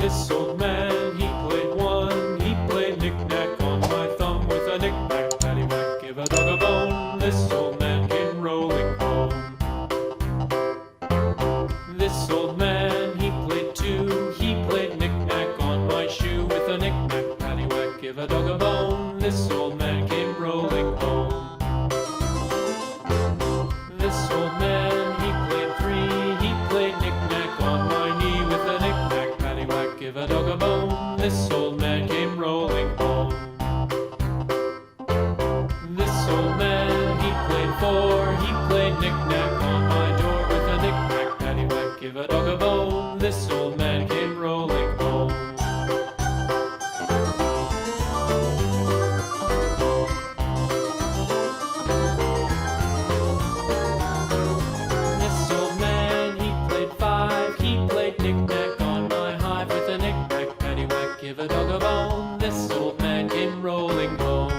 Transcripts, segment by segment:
This old man, he played one. He played knick-knack on my thumb with a knick-knack, paddywhack, give a dog a bone. This old man came rolling home. This old man, he played two. He played knick-knack on my shoe with a knick-knack, paddywhack, give a dog a bone. This old man came rolling home. This old man, he played three. He played knick-knack on my knee with a knick-knack, paddywhack, give a dog a bone. This old man came rolling home. This old man, he played four. He played knick-knack on my door with a knick-knack, paddywhack, give a dog a bone. This old man came rolling home. This old man, he played five. He played knick-knack on my hive with a knick-knack, paddywhack, give a dog a bone. This old man came rolling home.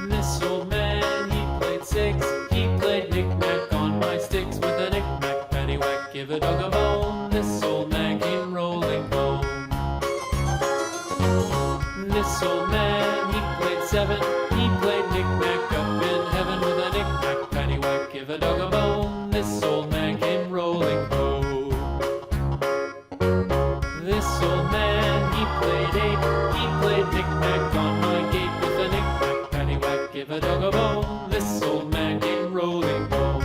This old man, he played six. He played knick-knack on my sticks with a knick-knack, paddywhack, give a dog a bone. This old man came rolling home. This old man, he played seven. He played knick-knack up in heaven with a knick-knack, paddywhack, give a dog a bone. This old man came rolling home. This old man, he played eight. He played knick-knack on my gate with a knick-knack, paddywhack, give a dog a bone. This old man came rolling home.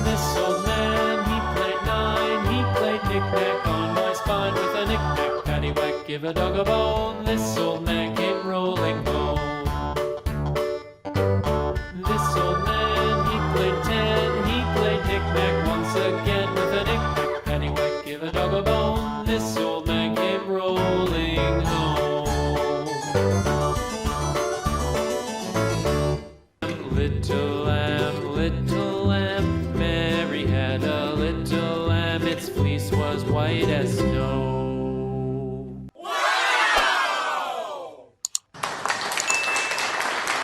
This old man, he played nine. He played knick-knack on my spine with a knick-knack, paddywhack, give a dog a bone. This old man came rolling home. This old man, he played ten. He played knick-knack once again with a knick-knack, paddywhack, give a dog a bone. This old man came rolling home. Little lamb, Mary had a little lamb. Its fleece was white as snow.